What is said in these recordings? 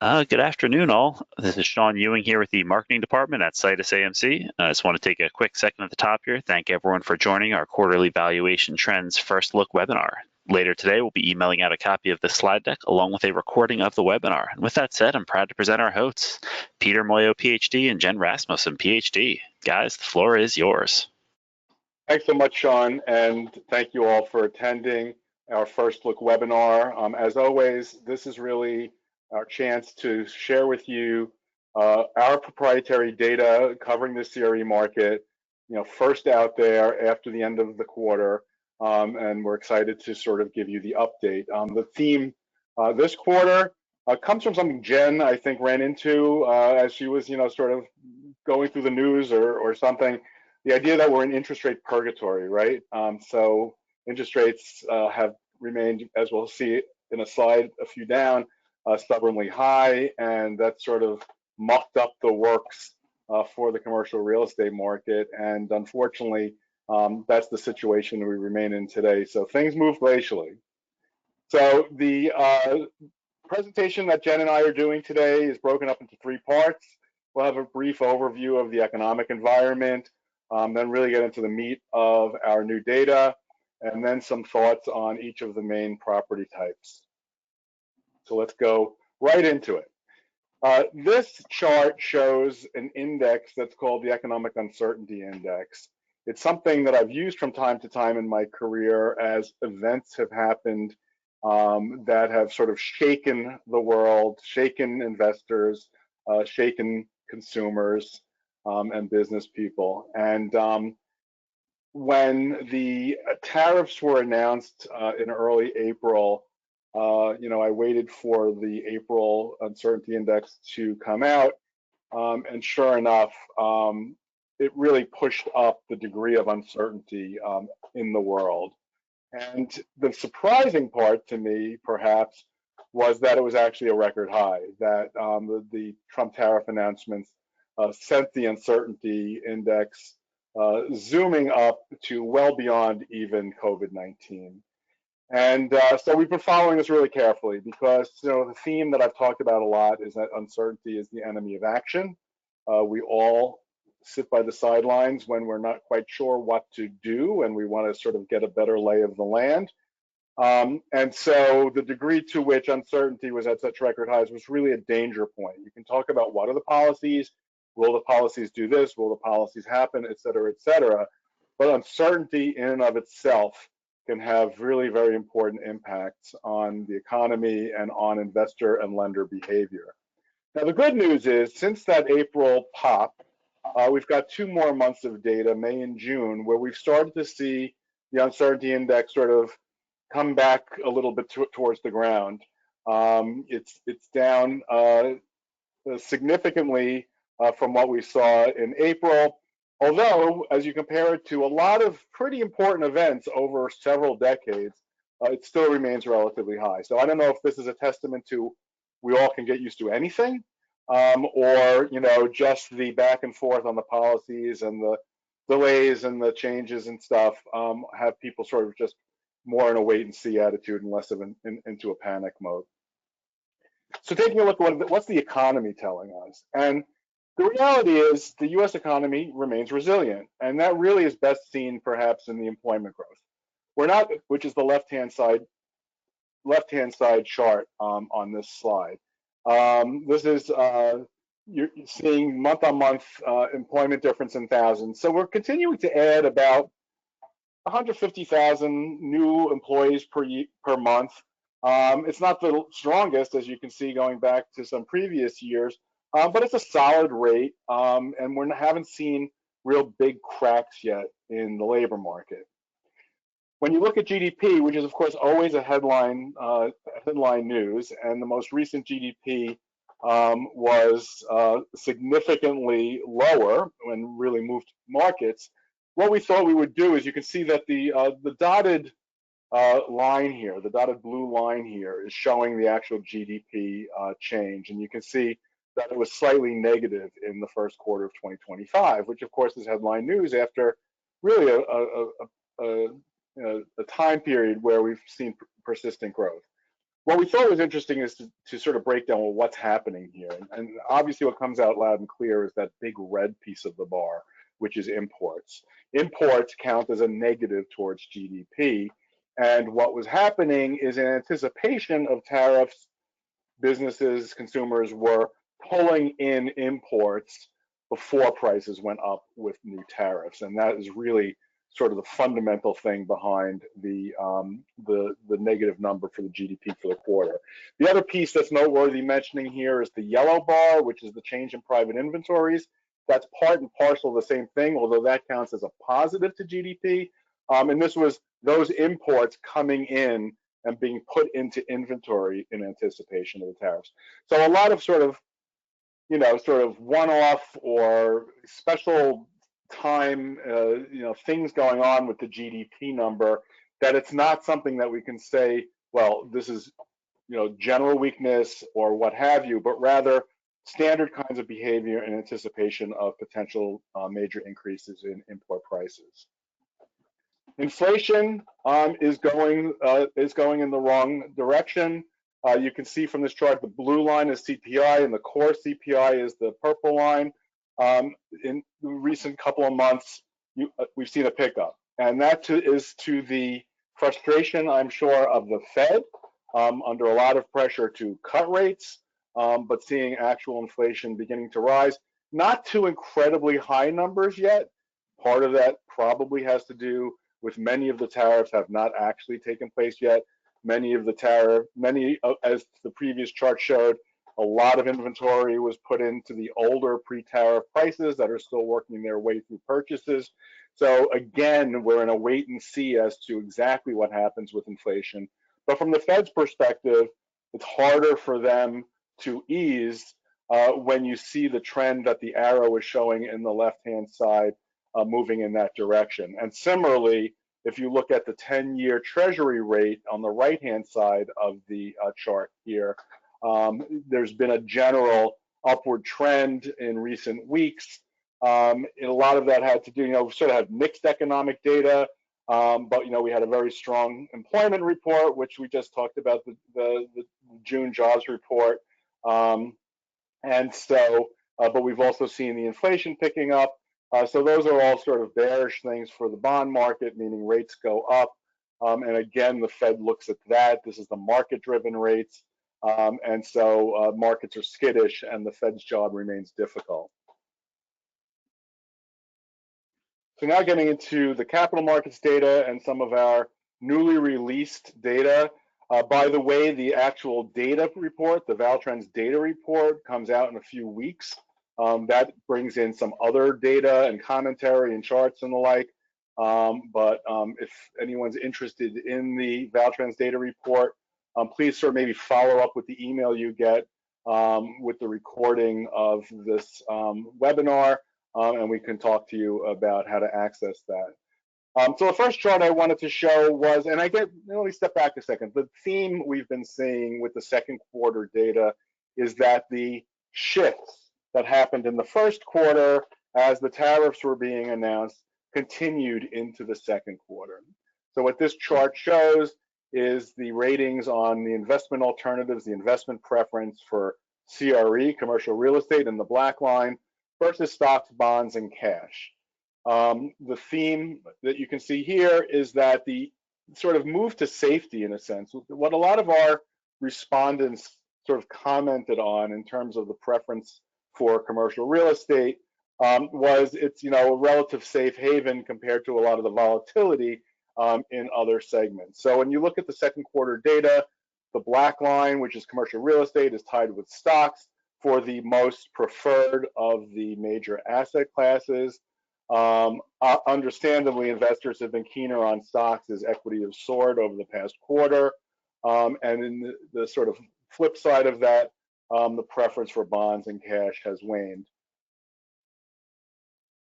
Good afternoon, all. This is Sean Ewing here with the marketing department at SitusAMC. I just want to take a quick second at the top here. Thank everyone for joining our quarterly valuation trends first look webinar. Later today, we'll be emailing out a copy of the slide deck along with a recording of the webinar. And with that said, I'm proud to present our hosts, Peter Muoio, PhD, and Jen Rasmussen, PhD. Guys, the floor is yours. Thanks so much, Sean, and thank you all for attending our first look webinar. As always, this is really our chance to share with you our proprietary data covering the CRE market, first out there after the end of the quarter, and we're excited to sort of give you the update. The theme this quarter comes from something Jen, I think, ran into as she was, sort of going through the news or something. The idea that we're in interest rate purgatory, right? So interest rates have remained, as we'll see in a slide a few down, stubbornly high, and that sort of mucked up the works for the commercial real estate market. And unfortunately, that's the situation we remain in today. So things move glacially. So the presentation that Jen and I are doing today is broken up into three parts. We'll have a brief overview of the economic environment, then really get into the meat of our new data, and then some thoughts on each of the main property types. So let's go right into it. This chart shows an index that's called the Economic Uncertainty Index. It's something that I've used from time to time in my career as events have happened that have sort of shaken the world, shaken investors, shaken consumers, and business people. And when the tariffs were announced in early April, I waited for the April uncertainty index to come out, and sure enough, it really pushed up the degree of uncertainty in the world. And the surprising part to me, perhaps, was that it was actually a record high, that the Trump tariff announcements sent the uncertainty index zooming up to well beyond even COVID-19. And so we've been following this really carefully because the theme that I've talked about a lot is that uncertainty is the enemy of action. We all sit by the sidelines when we're not quite sure what to do and we want to sort of get a better lay of the land. And so the degree to which uncertainty was at such record highs was really a danger point. You can talk about what are the policies, will the policies do this, will the policies happen, et cetera, but uncertainty in and of itself can have really very important impacts on the economy and on investor and lender behavior. Now, the good news is since that April pop, we've got 2 more months of data, May and June, where we've started to see the uncertainty index sort of come back a little bit towards the ground. It's down significantly from what we saw in April, although as you compare it to a lot of pretty important events over several decades, it still remains relatively high. So I don't know if this is a testament to we all can get used to anything, or just the back and forth on the policies and the delays and the changes and stuff have people sort of just more in a wait and see attitude and less of into a panic mode. So taking a look at what's the economy telling us, and the reality is the U.S. economy remains resilient, and that really is best seen perhaps in the employment growth. We're not, which is the left-hand side chart on this slide. This is you're seeing month-on-month employment difference in thousands. So we're continuing to add about 150,000 new employees per month. It's not the strongest, as you can see, going back to some previous years, but it's a solid rate, and we haven't seen real big cracks yet in the labor market. When you look at GDP, which is of course always a headline news, and the most recent GDP was significantly lower when really moved markets, what we thought we would do is you can see that the dotted line here, the dotted blue line here, is showing the actual GDP change, and you can see that it was slightly negative in the first quarter of 2025, which of course is headline news after really a time period where we've seen persistent growth. what we thought was interesting is to sort of break down, well, what's happening here. And obviously what comes out loud and clear is that big red piece of the bar, which is imports. Imports count as a negative towards GDP. And what was happening is in anticipation of tariffs, businesses, consumers were pulling in imports before prices went up with new tariffs. And that is really sort of the fundamental thing behind the negative number for the GDP for the quarter. The other piece that's noteworthy mentioning here is the yellow bar, which is the change in private inventories. That's part and parcel of the same thing, although that counts as a positive to GDP. And this was those imports coming in and being put into inventory in anticipation of the tariffs. So a lot of sort of one-off or special time, things going on with the GDP number, that it's not something that we can say, well, this is, general weakness or what have you, but rather standard kinds of behavior in anticipation of potential major increases in import prices. Inflation is going in the wrong direction. You can see from this chart, the blue line is CPI and the core CPI is the purple line. In the recent couple of months, we've seen a pickup, and that is to the frustration, I'm sure, of the Fed under a lot of pressure to cut rates, but seeing actual inflation beginning to rise. Not to incredibly high numbers yet. Part of that probably has to do with many of the tariffs have not actually taken place yet. As the previous chart showed, a lot of inventory was put into the older pre-tariff prices that are still working their way through purchases. So again, we're in a wait and see as to exactly what happens with inflation. But from the Fed's perspective, it's harder for them to ease when you see the trend that the arrow is showing in the left-hand side moving in that direction. And similarly, if you look at the 10-year Treasury rate on the right-hand side of the chart here, there's been a general upward trend in recent weeks. And a lot of that had to do, we sort of had mixed economic data, but we had a very strong employment report, which we just talked about, the June jobs report. And so, but we've also seen the inflation picking up. So those are all sort of bearish things for the bond market, meaning rates go up. And again, the Fed looks at that. This is the market-driven rates. And so markets are skittish and the Fed's job remains difficult. So now getting into the capital markets data and some of our newly released data. By the way, the actual data report, the ValTrends data report, comes out in a few weeks. That brings in some other data and commentary and charts and the like. But if anyone's interested in the ValTrends data report, please sort of maybe follow up with the email you get with the recording of this webinar, and we can talk to you about how to access that. So the first chart I wanted to show was, and let me step back a second. The theme we've been seeing with the second quarter data is that the shifts that happened in the first quarter as the tariffs were being announced continued into the second quarter. So what this chart shows is the ratings on the investment alternatives, the investment preference for CRE, commercial real estate, in the black line, versus stocks, bonds, and cash. The theme that you can see here is that the sort of move to safety, in a sense, what a lot of our respondents sort of commented on in terms of the preference for commercial real estate was it's a relative safe haven compared to a lot of the volatility in other segments. So when you look at the second quarter data, the black line, which is commercial real estate, is tied with stocks for the most preferred of the major asset classes. Understandably, investors have been keener on stocks as equity has soared over the past quarter. And in the sort of flip side of that, the preference for bonds and cash has waned.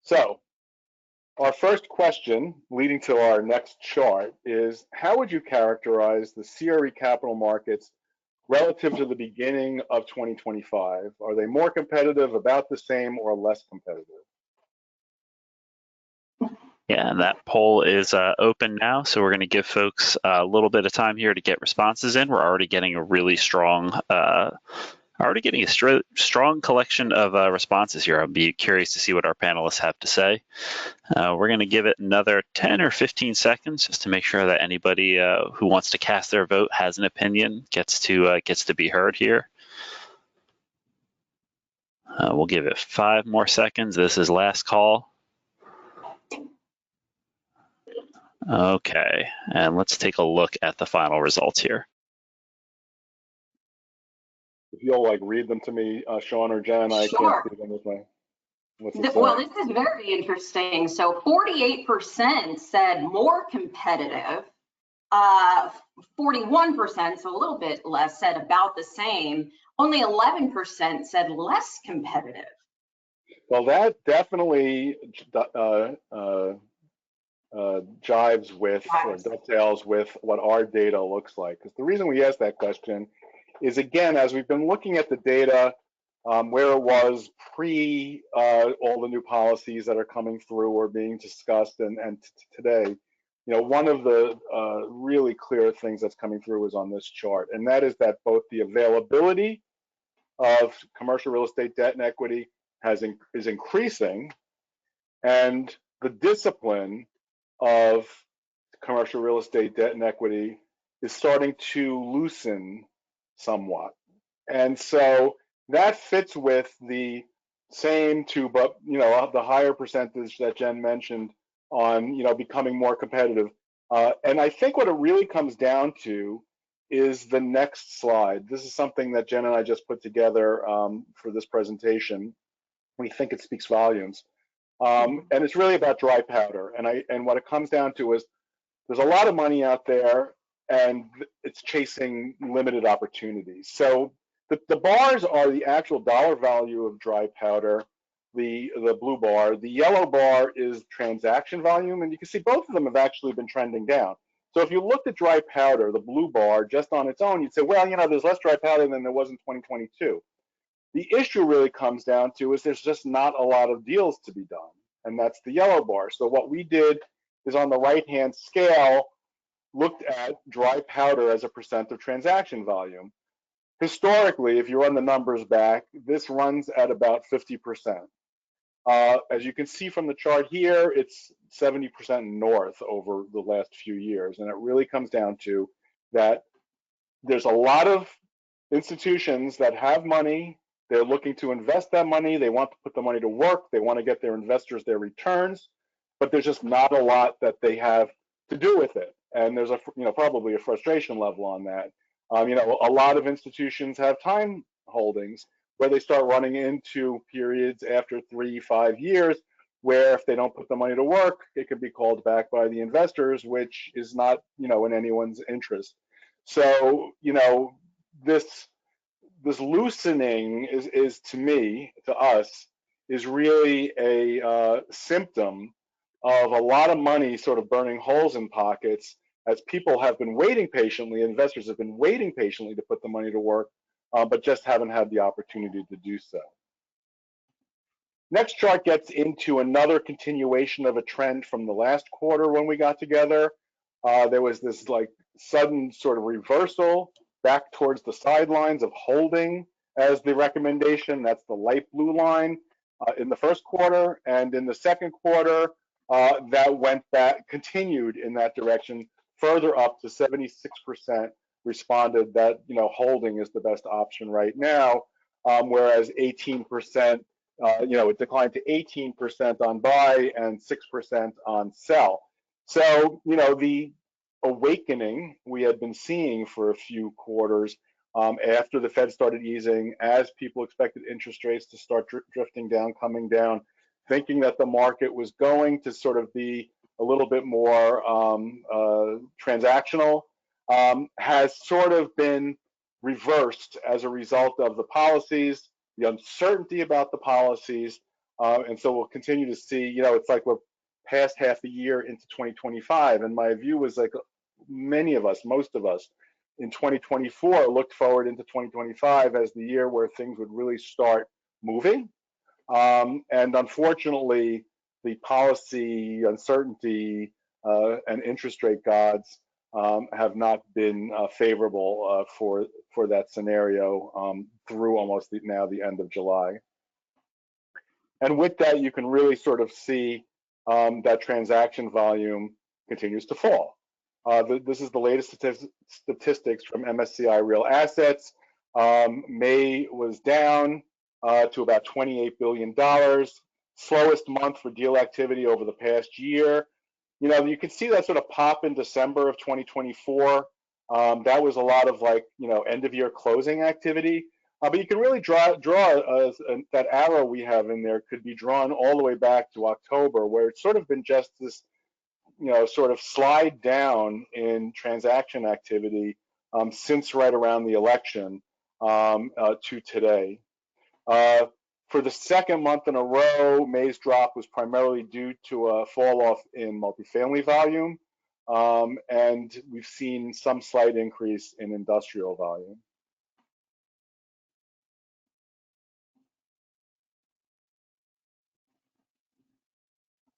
So our first question leading to our next chart is, how would you characterize the CRE capital markets relative to the beginning of 2025? Are they more competitive, about the same, or less competitive? Yeah, and that poll is open now, so we're going to give folks a little bit of time here to get responses in. We're already getting a really strong, strong collection of responses here. I'll be curious to see what our panelists have to say. We're going to give it another 10 or 15 seconds just to make sure that anybody who wants to cast their vote, has an opinion, gets to be heard here. We'll give it 5 more seconds. This is last call. Okay, and let's take a look at the final results here. If you'll like read them to me, Sean or Jen, I Sure. can't see them with my. Well, this is very interesting. So 48% said more competitive, 41%, so a little bit less, said about the same. Only 11% said less competitive. Well, that definitely jives with or dovetails with what our data looks like. Because the reason we asked that question is, again, as we've been looking at the data where it was pre all the new policies that are coming through or being discussed, and today, one of the really clear things that's coming through is on this chart, and that is that both the availability of commercial real estate debt and equity is increasing, and the discipline of commercial real estate debt and equity is starting to loosen somewhat. And so that fits with the same two, but the higher percentage that Jen mentioned on becoming more competitive. And I think what it really comes down to is the next slide. This is something that Jen and I just put together for this presentation. We think it speaks volumes. And it's really about dry powder. And what it comes down to is there's a lot of money out there and it's chasing limited opportunities. So the bars are the actual dollar value of dry powder, the blue bar. The yellow bar is transaction volume, and you can see both of them have actually been trending down. So if you looked at dry powder, the blue bar, just on its own, you'd say, well, there's less dry powder than there was in 2022. The issue really comes down to is there's just not a lot of deals to be done, and that's the yellow bar. So what we did is on the right-hand scale, looked at dry powder as a percent of transaction volume. Historically, if you run the numbers back, this runs at about 50%. As you can see from the chart here, it's 70% north over the last few years, and it really comes down to that there's a lot of institutions that have money. They're looking to invest that money. They want to put the money to work. They want to get their investors their returns, but there's just not a lot that they have to do with it. And there's probably a frustration level on that. A lot of institutions have time holdings where they start running into periods after 3-5 years where if they don't put the money to work, it could be called back by the investors, which is not, in anyone's interest. So, this loosening is to me, to us, is really a symptom of a lot of money sort of burning holes in pockets as people have been waiting patiently, investors have been waiting patiently to put the money to work, but just haven't had the opportunity to do so. Next chart gets into another continuation of a trend from the last quarter when we got together. There was this sudden sort of reversal back towards the sidelines of holding as the recommendation. That's the light blue line in the first quarter, and in the second quarter, that went back, continued in that direction, further up to 76% responded that holding is the best option right now, whereas 18%, it declined to 18% on buy and 6% on sell. So the awakening we had been seeing for a few quarters after the Fed started easing, as people expected interest rates to start drifting down, coming down, thinking that the market was going to sort of be a little bit more transactional, has sort of been reversed as a result of the policies, the uncertainty about the policies, and so we'll continue to see, it's like we're past half a year into 2025, and my view was like many of us, most of us, in 2024 looked forward into 2025 as the year where things would really start moving. And unfortunately, the policy uncertainty and interest rate gods have not been favorable for that scenario through almost now the end of July. And with that, you can really sort of see that transaction volume continues to fall. This is the latest statistics from MSCI Real Assets. May was down to about $28 billion, slowest month for deal activity over the past year. You know, you can see that sort of pop in December of 2024. That was a lot of like, you know, end of year closing activity. But you can really draw that arrow we have in there could be drawn all the way back to October, where it's sort of been just this, you know, sort of slide down in transaction activity since right around the election to today. For the second month in a row, May's drop was primarily due to a fall off in multifamily volume, and we've seen some slight increase in industrial volume.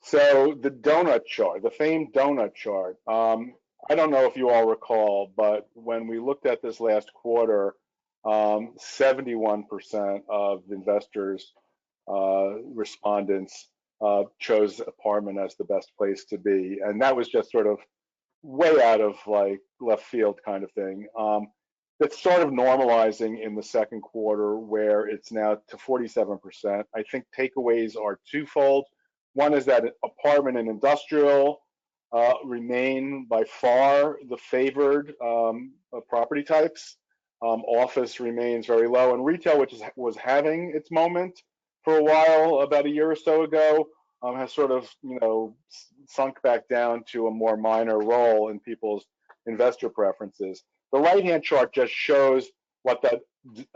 So the donut chart, the famed donut chart, I don't know if you all recall, but when we looked at this last quarter, 71% of investors, respondents, chose apartment as the best place to be. And that was just sort of way out of like left field kind of thing. It's sort of normalizing in the second quarter where it's now to 47%. I think takeaways are twofold. One is that apartment and industrial remain by far the favored property types. Office remains very low, and retail, which was having its moment for a while about a year or so ago, has sort of, you know, sunk back down to a more minor role in people's investor preferences. The right-hand chart just shows what that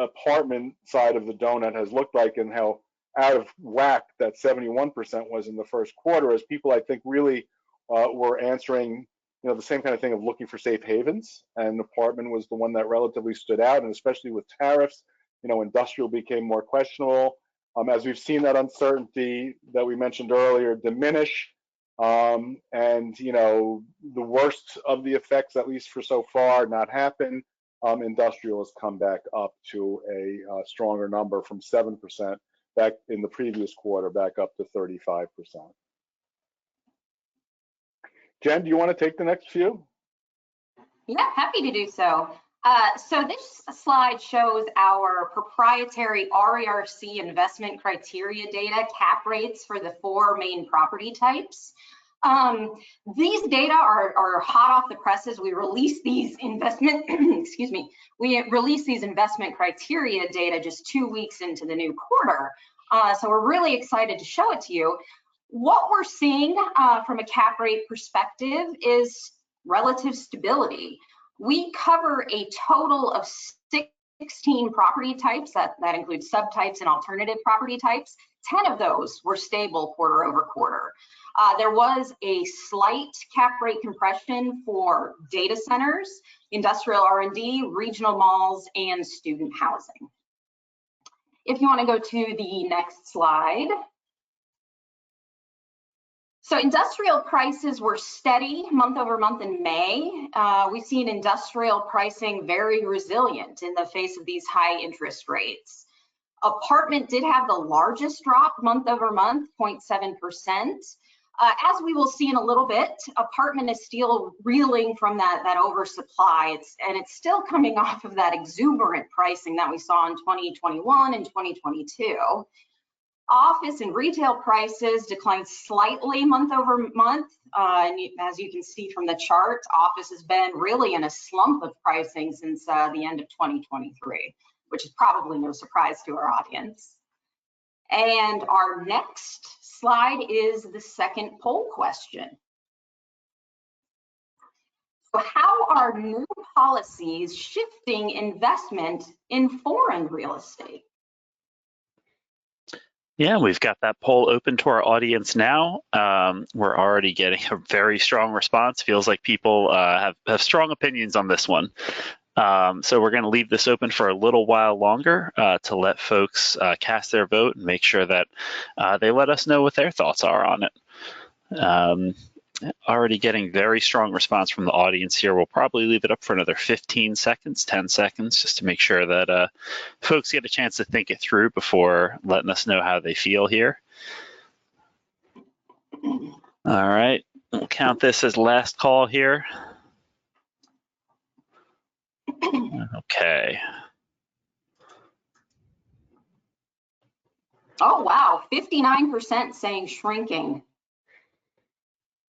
apartment side of the donut has looked like and how out of whack that 71% was in the first quarter, as people, I think, really were answering, you know, the same kind of thing of looking for safe havens, and apartment was the one that relatively stood out, and especially with tariffs, you know, industrial became more questionable. As we've seen that uncertainty that we mentioned earlier diminish, and, you know, the worst of the effects, at least for so far, not happen, industrial has come back up to a stronger number from 7% back in the previous quarter, back up to 35%. Jen, do you want to take the next few? Yeah, happy to do so. So this slide shows our proprietary RERC investment criteria data, cap rates for the 4 main property types. These data are hot off the presses. We release these investment, excuse me, we release these investment criteria data just 2 weeks into the new quarter. So we're really excited to show it to you. What we're seeing from a cap rate perspective is relative stability. We cover a total of 16 property types, that includes subtypes and alternative property types. 10 of those were stable quarter over quarter. There was a slight cap rate compression for data centers, industrial R&D, regional malls, and student housing. If you want to go to the next slide. So industrial prices were steady month over month in May. We've seen industrial pricing very resilient in the face of these high interest rates. Apartment did have the largest drop month over month, 0.7%. As we will see in a little bit, apartment is still reeling from that oversupply, and it's still coming off of that exuberant pricing that we saw in 2021 and 2022. Office and retail prices declined slightly month over month. And as you can see from the chart, office has been really in a slump of pricing since the end of 2023, which is probably no surprise to our audience. And our next slide is the second poll question. So how are new policies shifting investment in foreign real estate? Yeah, we've got that poll open to our audience now. We're already getting a very strong response. Feels like people have strong opinions on this one. So we're going to leave this open for a little while longer to let folks cast their vote and make sure that they let us know what their thoughts are on it. Already getting very strong response from the audience here. We'll probably leave it up for another 15 seconds, 10 seconds, just to make sure that folks get a chance to think it through before letting us know how they feel here. All right, we'll count this as last call here. Okay. Oh, wow, 59% saying shrinking.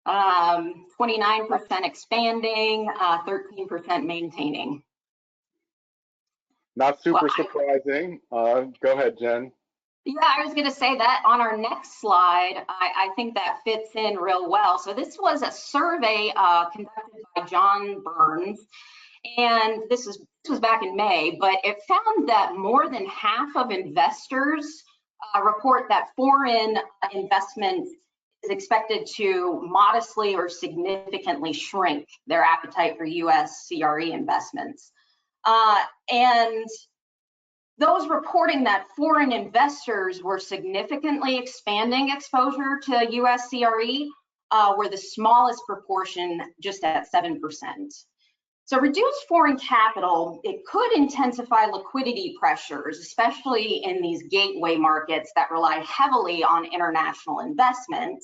29% expanding, 13% maintaining. Not super surprising. Go ahead, Jen. Yeah, I was going to say that on our next slide, I think that fits in real well. So this was a survey conducted by John Burns, and this was back in May, but it found that more than half of investors report that foreign investment is expected to modestly or significantly shrink their appetite for US CRE investments. And those reporting that foreign investors were significantly expanding exposure to US CRE were the smallest proportion, just at 7%. So reduced foreign capital, it could intensify liquidity pressures, especially in these gateway markets that rely heavily on international investment.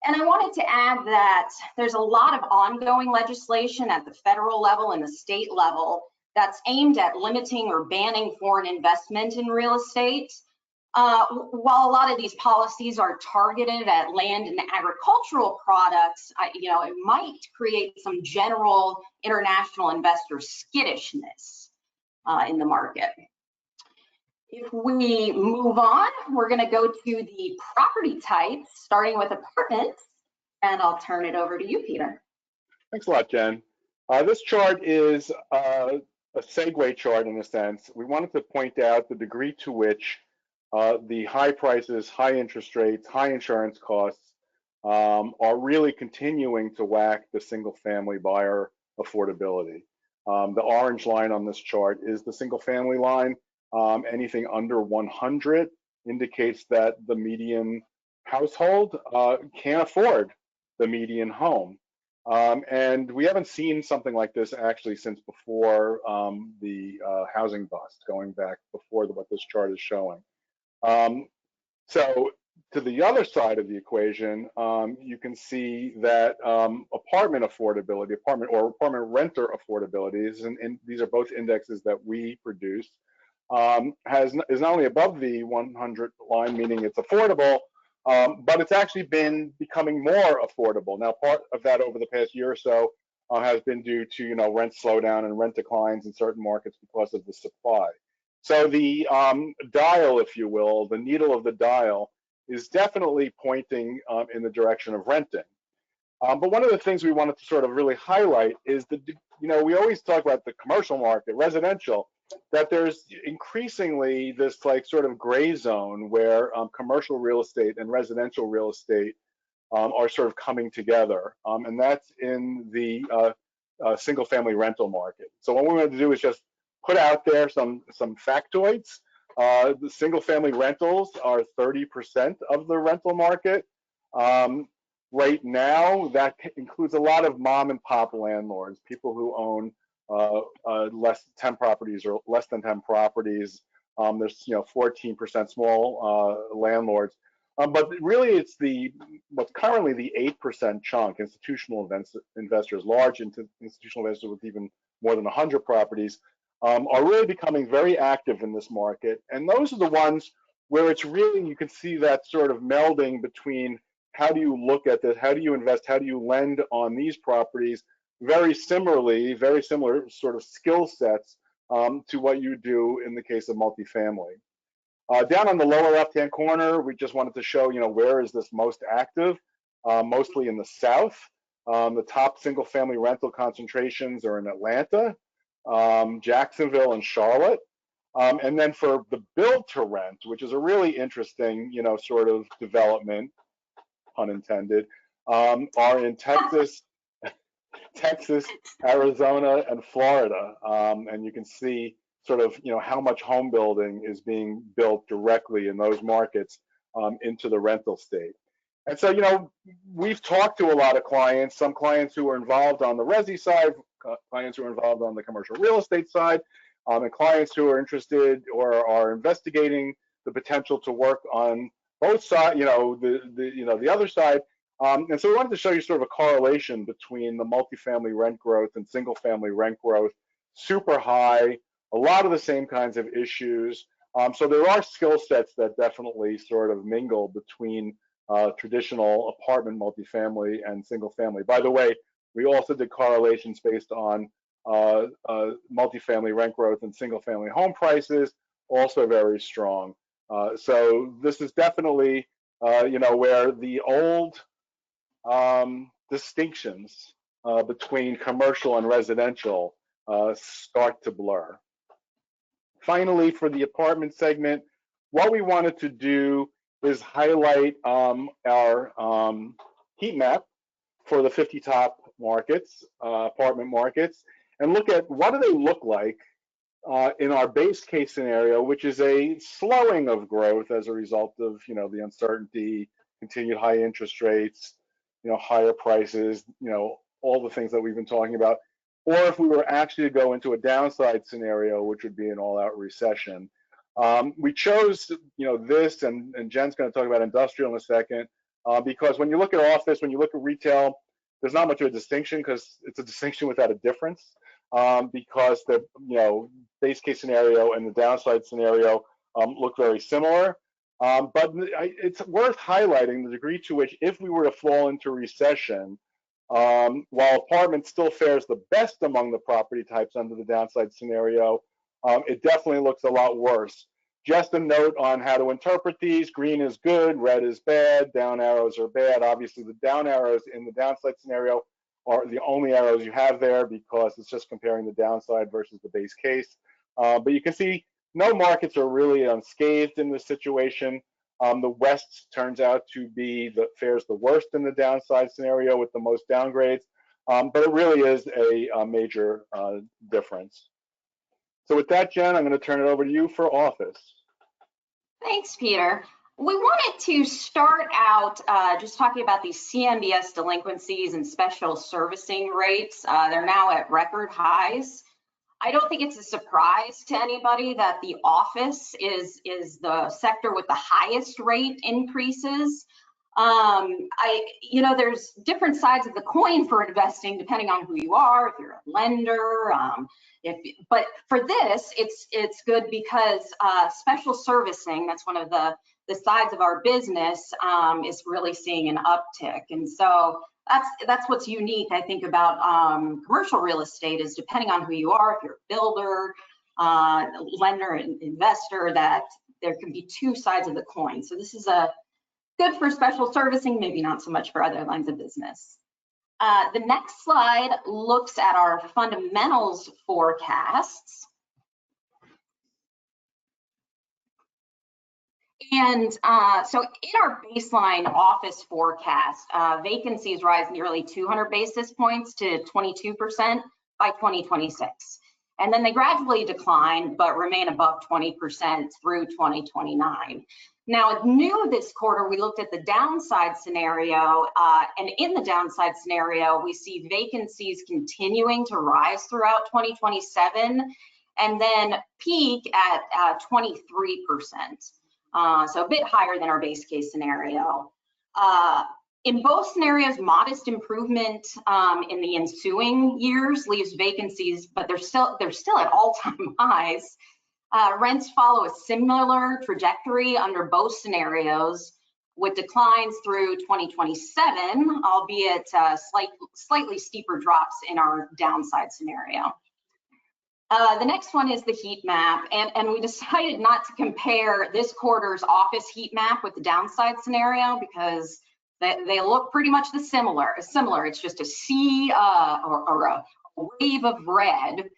And I wanted to add that there's a lot of ongoing legislation at the federal level and the state level that's aimed at limiting or banning foreign investment in real estate. While a lot of these policies are targeted at land and agricultural products, it might create some general international investor skittishness in the market. If we move on, we're going to go to the property types, starting with apartments, and I'll turn it over to you, Peter. Thanks a lot, Jen. This chart is a segue chart in a sense. We wanted to point out the degree to which the high prices, high interest rates, high insurance costs are really continuing to whack the single family buyer affordability. The orange line on this chart is the single family line. Anything under 100 indicates that the median household can't afford the median home. And we haven't seen something like this actually since before the housing bust, going back before what this chart is showing. So to the other side of the equation, you can see that apartment affordability, apartment renter affordability, and these are both indexes that we produce, is not only above the 100 line, meaning it's affordable, but it's actually been becoming more affordable. Now, part of that over the past year or so has been due to rent slowdown and rent declines in certain markets because of the supply. So the dial, if you will, the needle of the dial is definitely pointing in the direction of renting. But one of the things we wanted to sort of really highlight is that, we always talk about the commercial market, residential, that there's increasingly this like sort of gray zone where commercial real estate and residential real estate are sort of coming together. And that's in the single family rental market. So what we're going to do is just put out there some factoids. The single family rentals are 30% of the rental market. Right now, that includes a lot of mom and pop landlords, people who own less than 10 properties or less than 10 properties. There's 14% small landlords. But really, it's what's currently the 8% chunk, institutional investors, large institutional investors with even more than 100 properties, are really becoming very active in this market. And those are the ones where it's really, you can see that sort of melding between how do you look at this, how do you invest, how do you lend on these properties, very similar sort of skill sets to what you do in the case of multifamily. Down on the lower left-hand corner, we just wanted to show, where is this most active, mostly in the South. The top single-family rental concentrations are in Atlanta, Jacksonville, and Charlotte. And then for the build-to-rent, which is a really interesting, sort of development, pun intended, are in Texas, Texas, Arizona, and Florida. And you can see sort of, how much home building is being built directly in those markets into the rental state. And so, we've talked to a lot of clients, some clients who are involved on the resi side, clients who are involved on the commercial real estate side, and clients who are interested or are investigating the potential to work on both sides, the other side. And so we wanted to show you sort of a correlation between the multifamily rent growth and single family rent growth, super high, a lot of the same kinds of issues. So there are skill sets that definitely sort of mingle between traditional apartment multifamily and single family. By the way, we also did correlations based on multifamily rent growth and single family home prices, also very strong. So this is definitely, where the old distinctions between commercial and residential start to blur. Finally, for the apartment segment, what we wanted to do is highlight our heat map for the 50 top markets, apartment markets, and look at what do they look like in our base case scenario, which is a slowing of growth as a result of the uncertainty, continued high interest rates, higher prices, all the things that we've been talking about. Or if we were actually to go into a downside scenario, which would be an all-out recession. We chose, this, and Jen's going to talk about industrial in a second, because when you look at office, when you look at retail, there's not much of a distinction because it's a distinction without a difference, because the base case scenario and the downside scenario look very similar. But it's worth highlighting the degree to which, if we were to fall into recession, while apartment still fares the best among the property types under the downside scenario, it definitely looks a lot worse. Just a note on how to interpret these: green is good, red is bad, down arrows are bad. Obviously, the down arrows in the downside scenario are the only arrows you have there because it's just comparing the downside versus the base case. But you can see no markets are really unscathed in this situation. The West turns out to be fares the worst in the downside scenario with the most downgrades, but it really is a major difference. So with that, Jen, I'm going to turn it over to you for office. Thanks, Peter. We wanted to start out just talking about these CMBS delinquencies and special servicing rates. They're now at record highs. I don't think it's a surprise to anybody that the office is the sector with the highest rate increases. There's different sides of the coin for investing depending on who you are, if you're a lender, but for this, it's good because special servicing, that's one of the sides of our business, is really seeing an uptick. And so that's what's unique, I think, about commercial real estate, is depending on who you are, if you're a builder, lender, investor, that there can be two sides of the coin. So this is good for special servicing, maybe not so much for other lines of business. The next slide looks at our fundamentals forecasts. And so in our baseline office forecast, vacancies rise nearly 200 basis points to 22% by 2026. And then they gradually decline, but remain above 20% through 2029. Now, new this quarter, we looked at the downside scenario, and in the downside scenario, we see vacancies continuing to rise throughout 2027, and then peak at 23%. So a bit higher than our base case scenario. In both scenarios, modest improvement in the ensuing years leaves vacancies, but they're still at all-time highs. Rents follow a similar trajectory under both scenarios, with declines through 2027, albeit slightly steeper drops in our downside scenario. The next one is the heat map, and we decided not to compare this quarter's office heat map with the downside scenario because they look pretty much similar. It's just a sea or a wave of red.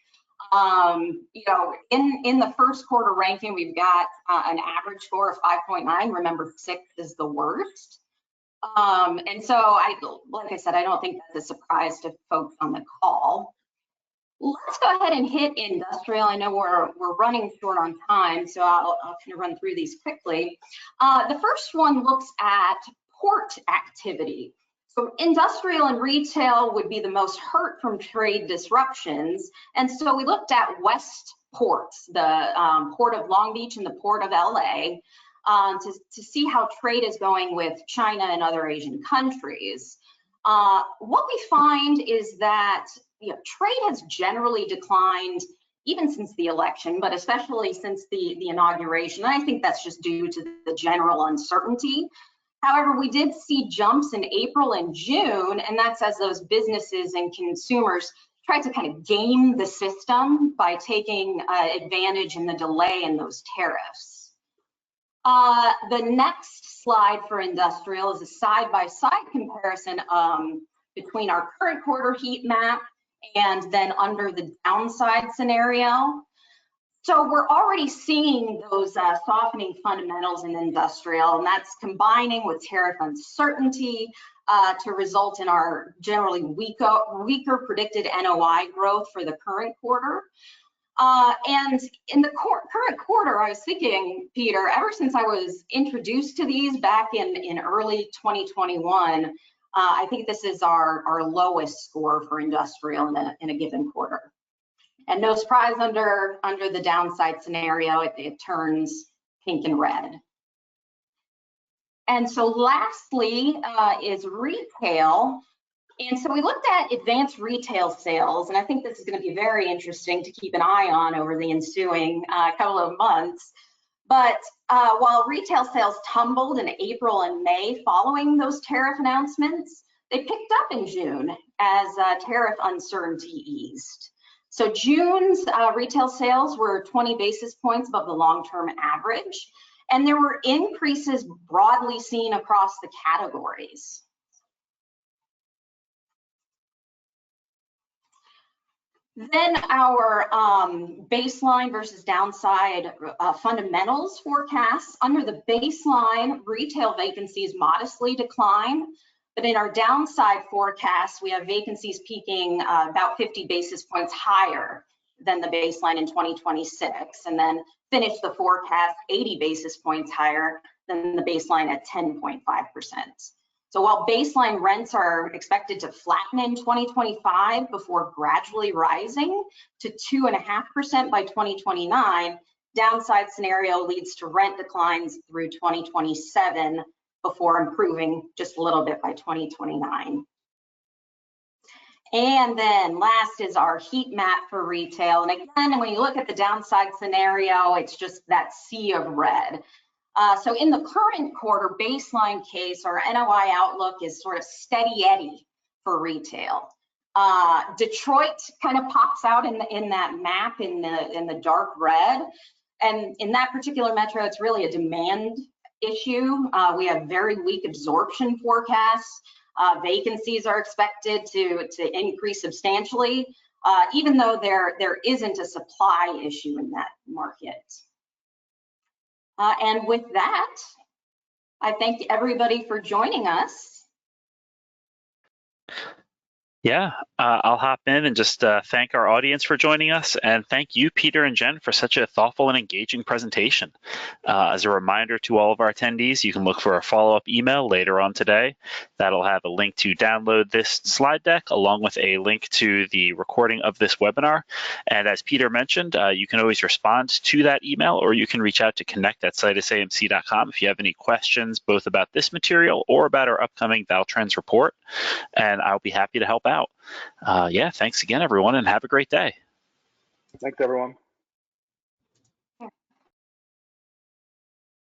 In the first quarter ranking, we've got an average score of 5.9. Remember, 6 is the worst. And so like I said, I don't think that's a surprise to folks on the call. Let's go ahead and hit industrial. I know we're running short on time, so I'll kind of run through these quickly. The first one looks at port activity. So industrial and retail would be the most hurt from trade disruptions. And so we looked at West ports, the Port of Long Beach and the Port of LA, to see how trade is going with China and other Asian countries. What we find is that trade has generally declined even since the election, but especially since the inauguration. And I think that's just due to the general uncertainty. However, we did see jumps in April and June, and that's as those businesses and consumers tried to kind of game the system by taking advantage in the delay in those tariffs. The next slide for industrial is a side-by-side comparison between our current quarter heat map and then under the downside scenario. So we're already seeing those softening fundamentals in industrial, and that's combining with tariff uncertainty to result in our generally weaker predicted NOI growth for the current quarter. And in the current quarter, I was thinking, Peter, ever since I was introduced to these back in early 2021, I think this is our lowest score for industrial in a given quarter. And no surprise, under the downside scenario, it turns pink and red. And so lastly is retail. And so we looked at advanced retail sales, and I think this is going to be very interesting to keep an eye on over the ensuing couple of months. But while retail sales tumbled in April and May following those tariff announcements, they picked up in June as tariff uncertainty eased. So June's retail sales were 20 basis points above the long-term average, and there were increases broadly seen across the categories. Then our baseline versus downside fundamentals forecasts. Under the baseline, retail vacancies modestly decline, but in our downside forecast, we have vacancies peaking about 50 basis points higher than the baseline in 2026, and then finish the forecast 80 basis points higher than the baseline at 10.5%. So while baseline rents are expected to flatten in 2025 before gradually rising to 2.5% by 2029, downside scenario leads to rent declines through 2027 before improving just a little bit by 2029. And then last is our heat map for retail. And again, when you look at the downside scenario, it's just that sea of red. So in the current quarter baseline case, our NOI outlook is sort of steady Eddie for retail. Detroit kind of pops out in that map in the dark red. And in that particular metro, it's really a demand issue. We have very weak absorption forecasts. Vacancies are expected to increase substantially, even though there isn't a supply issue in that market. And with that, I thank everybody for joining us. Yeah, I'll hop in and just thank our audience for joining us, and thank you, Peter and Jen, for such a thoughtful and engaging presentation. As a reminder to all of our attendees, you can look for a follow-up email later on today. That'll have a link to download this slide deck, along with a link to the recording of this webinar. And as Peter mentioned, you can always respond to that email, or you can reach out to connect@SitusAMC.com if you have any questions, both about this material or about our upcoming ValTrends report, and I'll be happy to help out. Yeah, thanks again, everyone, and have a great day. Thanks, everyone.